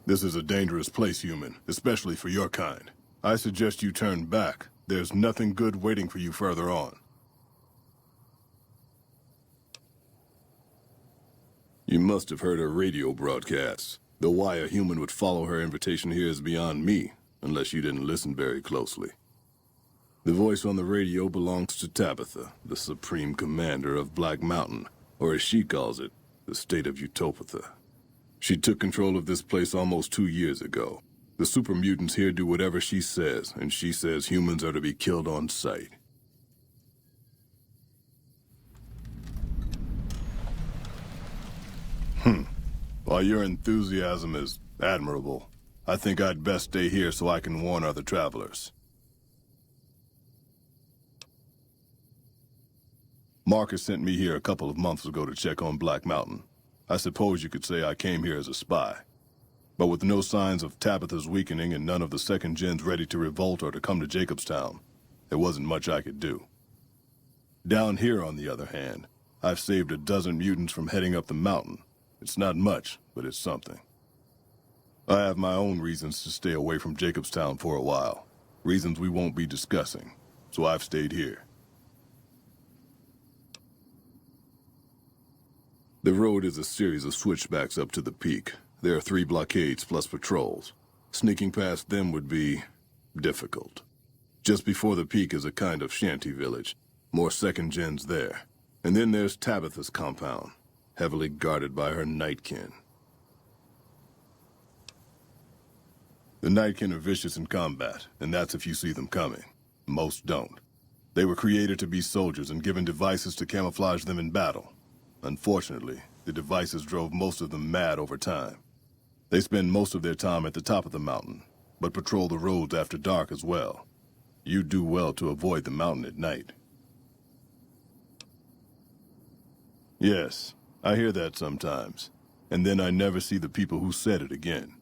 This is a dangerous place, human, especially for your kind. I suggest you turn back. There's nothing good waiting for you further on. You must have heard her radio broadcasts. Though why a human would follow her invitation here is beyond me, unless you didn't listen very closely. The voice on the radio belongs to Tabitha, the Supreme Commander of Black Mountain, or as she calls it, the state of Utopatha. She took control of this place almost 2 years ago. The super mutants here do whatever she says, and she says humans are to be killed on sight. While your enthusiasm is admirable, I think I'd best stay here so I can warn other travelers. Marcus sent me here a couple of months ago to check on Black Mountain. I suppose you could say I came here as a spy. But with no signs of Tabitha's weakening and none of the second gens ready to revolt or to come to Jacobstown, there wasn't much I could do. Down here, on the other hand, I've saved a dozen mutants from heading up the mountain. It's not much, but it's something. I have my own reasons to stay away from Jacobstown for a while. Reasons we won't be discussing, so I've stayed here. The road is a series of switchbacks up to the peak. There are 3 blockades plus patrols. Sneaking past them would be difficult. Just before the peak is a kind of shanty village. More second gens there. And then there's Tabitha's compound, heavily guarded by her nightkin. The nightkin are vicious in combat, and that's if you see them coming. Most don't. They were created to be soldiers and given devices to camouflage them in battle. Unfortunately, the devices drove most of them mad over time. They spend most of their time at the top of the mountain, but patrol the roads after dark as well. You do well to avoid the mountain at night. Yes, I hear that sometimes, and then I never see the people who said it again.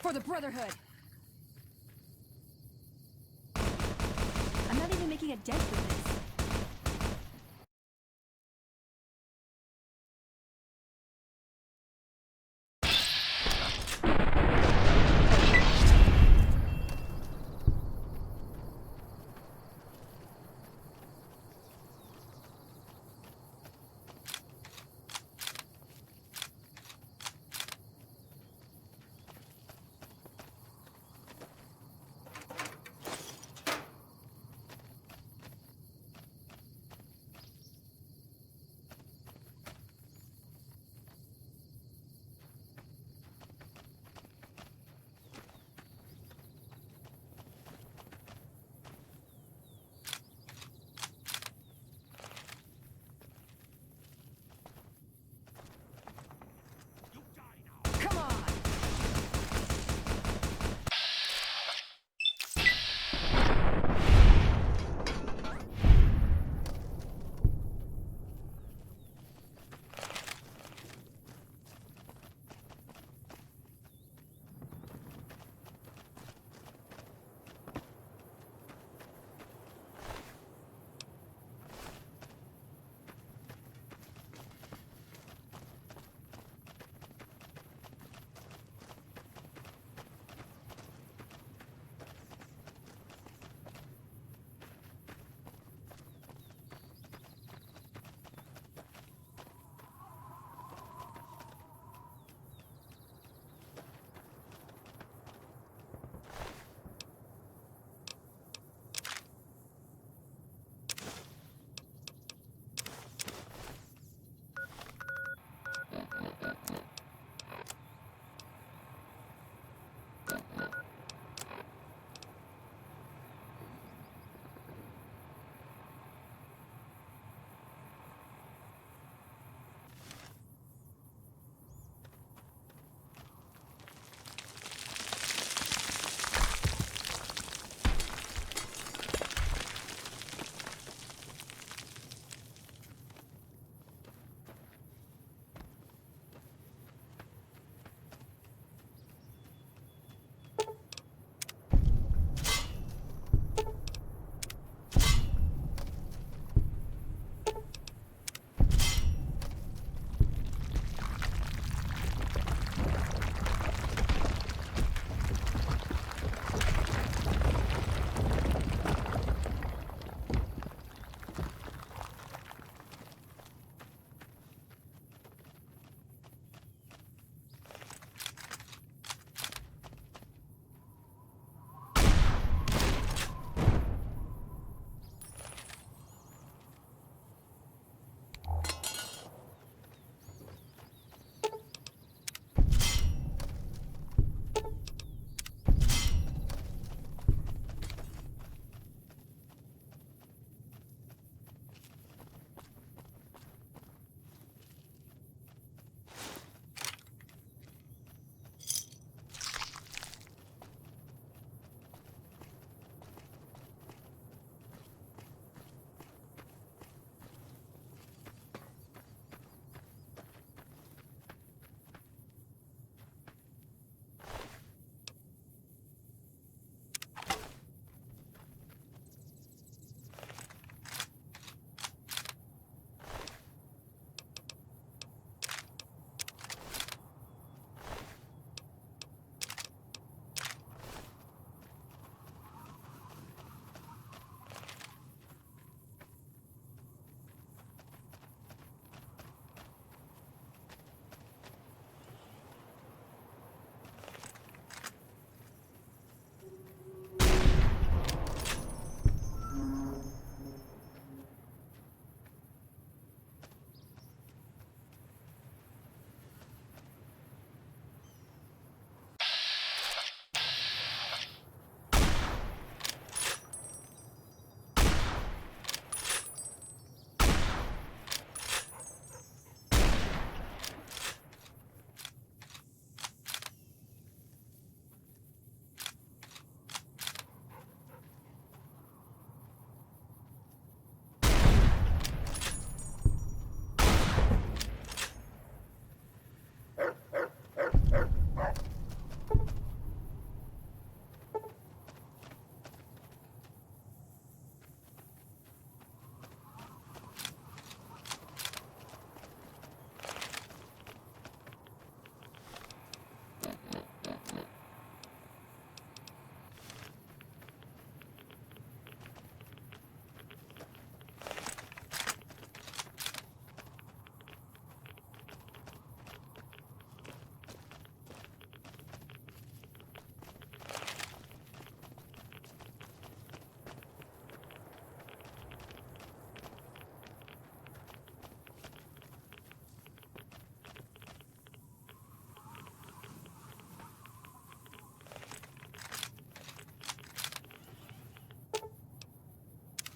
For the Brotherhood! I'm not even making a dent with this.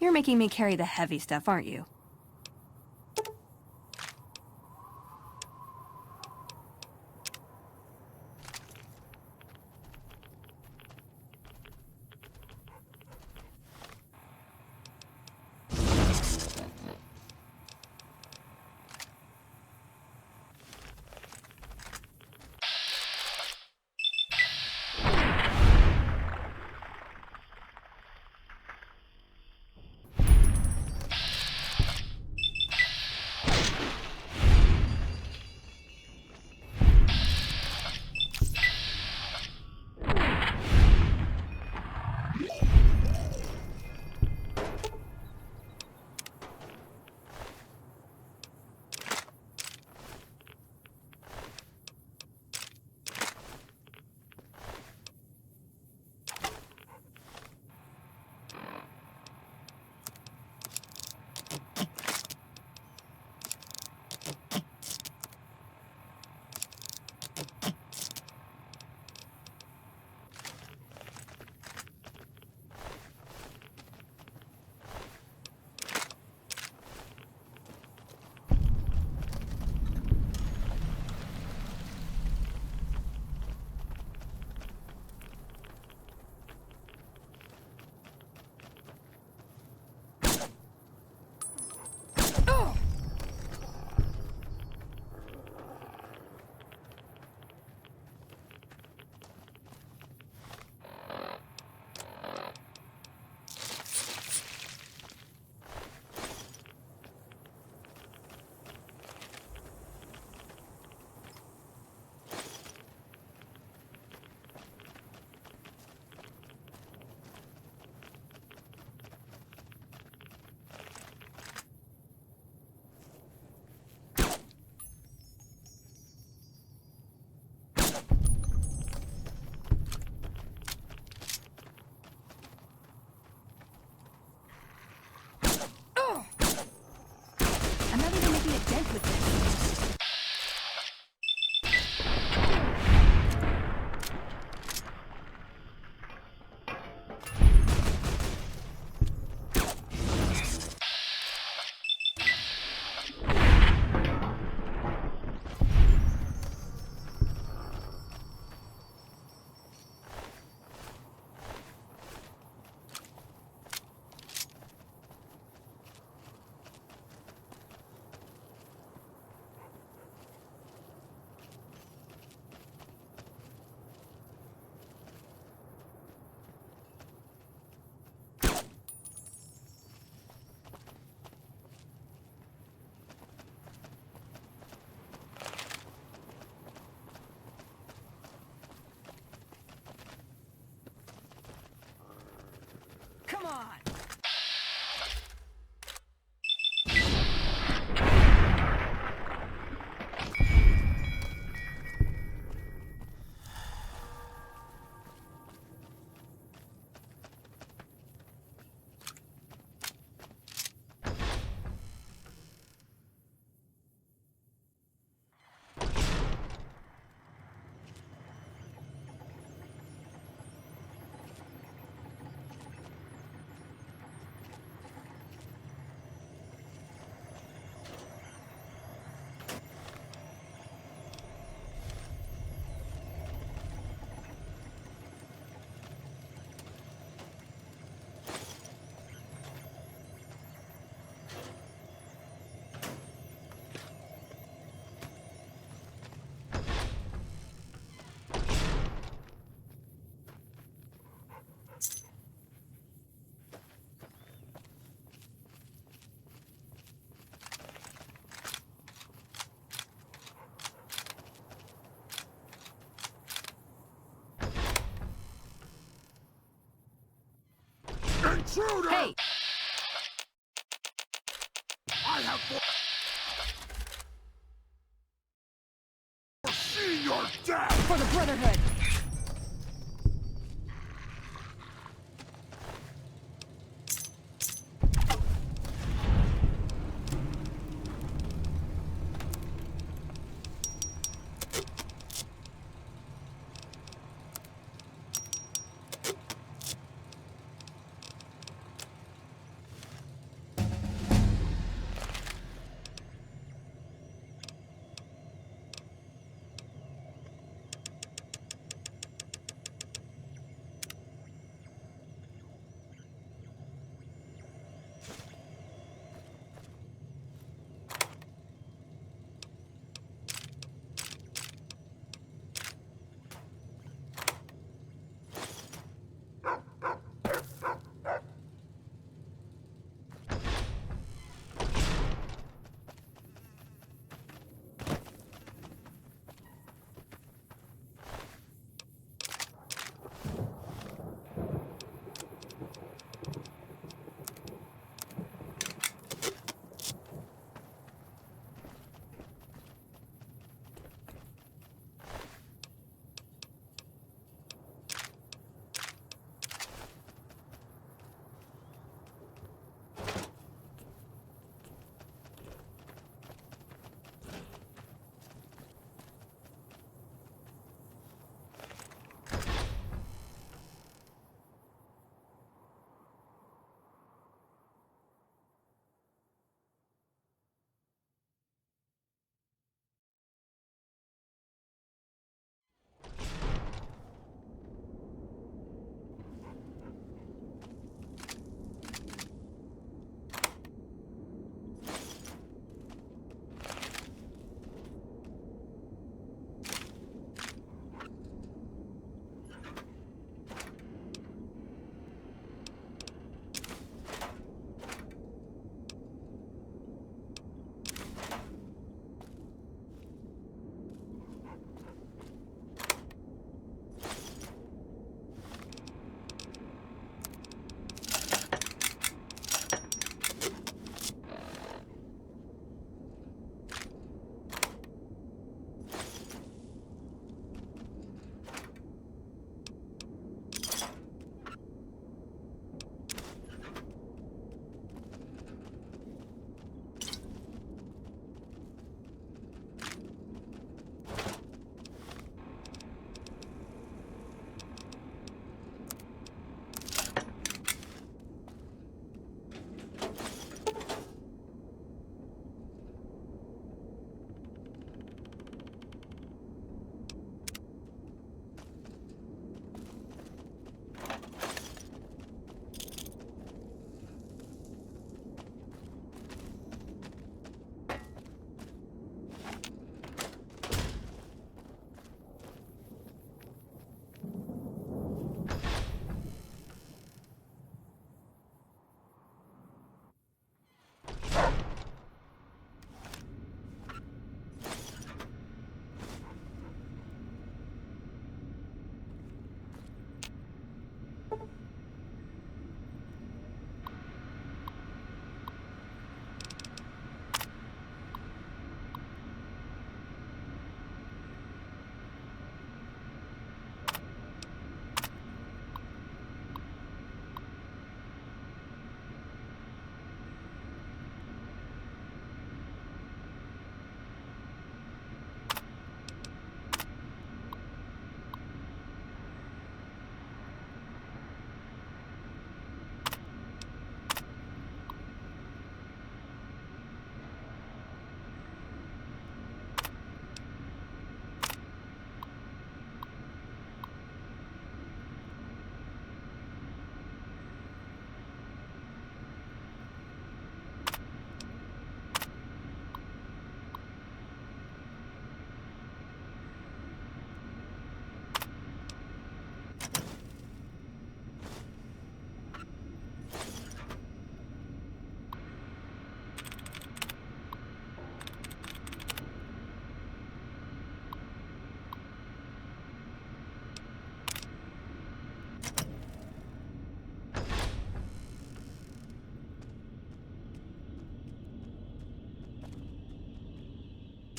You're making me carry the heavy stuff, aren't you? I'm not even making a dent with this. Come on! Intruder! Hey! I have foreseen your death! For the Brotherhood!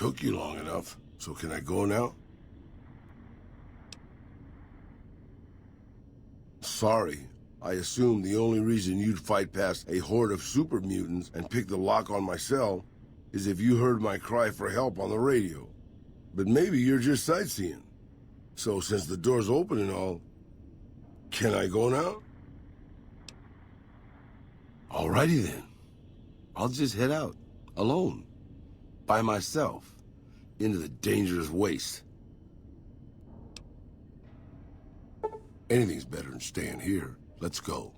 Took you long enough, so can I go now? Sorry. I assumed the only reason you'd fight past a horde of super mutants and pick the lock on my cell is if you heard my cry for help on the radio. But maybe you're just sightseeing. So since the door's open and all, can I go now? Alrighty then. I'll just head out, alone, by myself, into the dangerous waste. Anything's better than staying here. Let's go.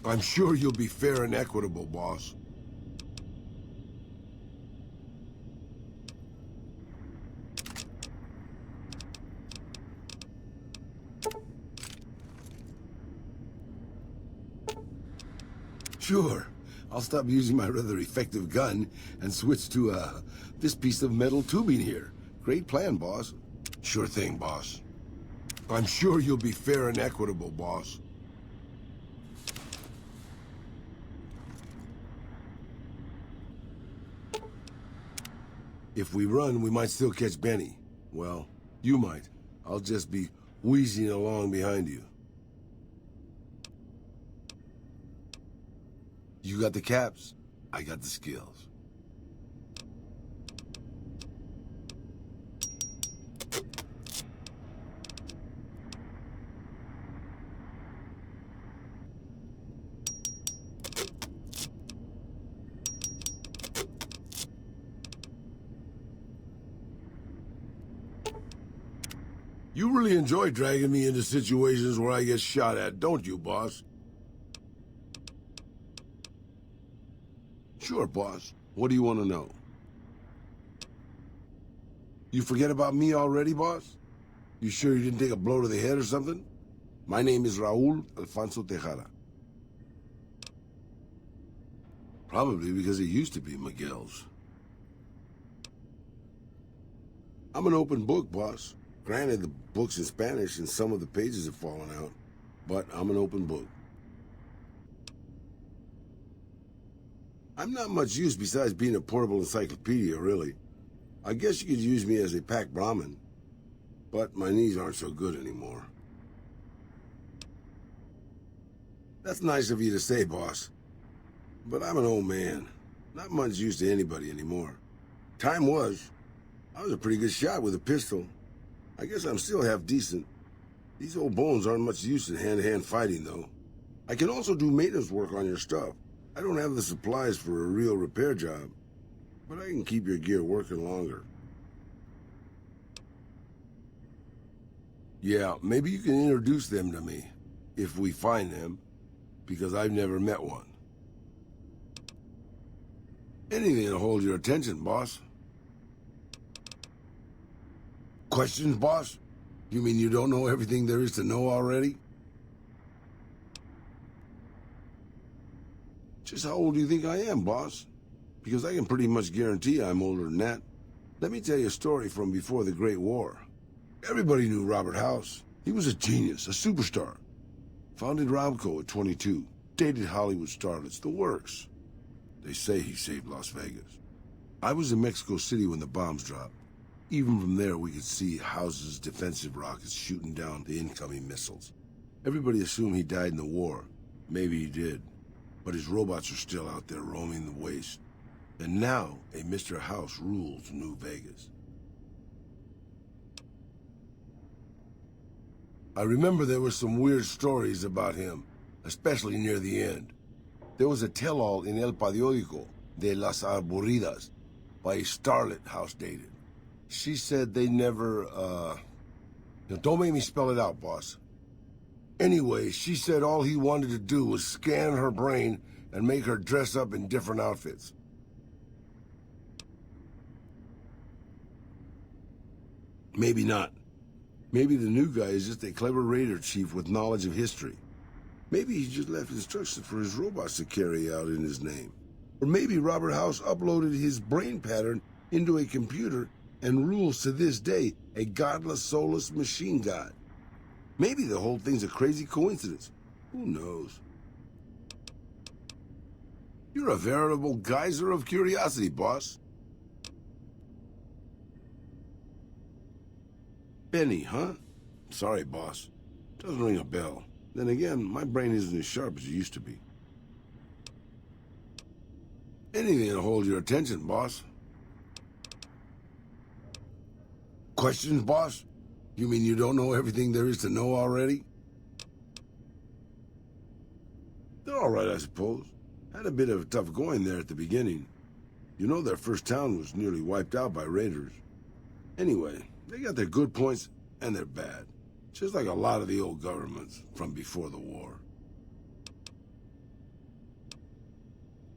I'm sure you'll be fair and equitable, boss. Sure. I'll stop using my rather effective gun and switch to, this piece of metal tubing here. Great plan, boss. Sure thing, boss. I'm sure you'll be fair and equitable, boss. If we run, we might still catch Benny. Well, you might. I'll just be wheezing along behind you. You got the caps, I got the skills. You really enjoy dragging me into situations where I get shot at, don't you, boss? Sure, boss. What do you want to know? You forget about me already, boss? You sure you didn't take a blow to the head or something? My name is Raul Alfonso Tejada. Probably because it used to be Miguel's. I'm an open book, boss. Granted, the book's in Spanish and some of the pages have fallen out, but I'm an open book. I'm not much use besides being a portable encyclopedia, really. I guess you could use me as a pack Brahmin, but my knees aren't so good anymore. That's nice of you to say, boss. But I'm an old man. Not much use to anybody anymore. Time was. I was a pretty good shot with a pistol. I guess I'm still half decent. These old bones aren't much use in hand-to-hand fighting, though. I can also do maintenance work on your stuff. I don't have the supplies for a real repair job, but I can keep your gear working longer. Yeah, maybe you can introduce them to me, if we find them, because I've never met one. Anything to hold your attention, boss. Questions, boss? You mean you don't know everything there is to know already? Just how old do you think I am, boss? Because I can pretty much guarantee I'm older than that. Let me tell you a story from before the Great War. Everybody knew Robert House. He was a genius, a superstar. Founded Robco at 22. Dated Hollywood starlets, the works. They say he saved Las Vegas. I was in Mexico City when the bombs dropped. Even from there, we could see House's defensive rockets shooting down the incoming missiles. Everybody assumed he died in the war. Maybe he did. But his robots are still out there roaming the waste. And now, a Mr. House rules New Vegas. I remember there were some weird stories about him, especially near the end. There was a tell-all in El Periódico de las Aburridas by a starlet House dated. She said they never, don't make me spell it out, boss. Anyway, she said all he wanted to do was scan her brain and make her dress up in different outfits. Maybe not. Maybe the new guy is just a clever raider chief with knowledge of history. Maybe he just left instructions for his robots to carry out in his name. Or maybe Robert House uploaded his brain pattern into a computer and rules to this day a godless, soulless machine god. Maybe the whole thing's a crazy coincidence. Who knows? You're a veritable geyser of curiosity, boss. Benny, huh? Sorry, boss. Doesn't ring a bell. Then again, my brain isn't as sharp as it used to be. Anything to hold your attention, boss. Questions, boss? You mean you don't know everything there is to know already? They're all right, I suppose. Had a bit of a tough going there at the beginning. You know their first town was nearly wiped out by raiders. Anyway, they got their good points and their bad. Just like a lot of the old governments from before the war.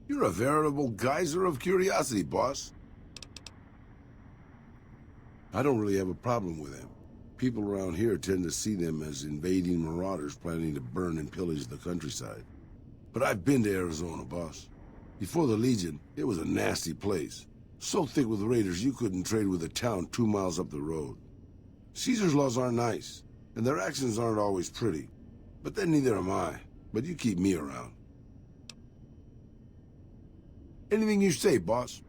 You're a veritable geyser of curiosity, boss. I don't really have a problem with them. People around here tend to see them as invading marauders planning to burn and pillage the countryside. But I've been to Arizona, boss. Before the Legion, it was a nasty place. So thick with raiders you couldn't trade with a town 2 miles up the road. Caesar's laws aren't nice, and their actions aren't always pretty. But then neither am I. But you keep me around. Anything you say, boss.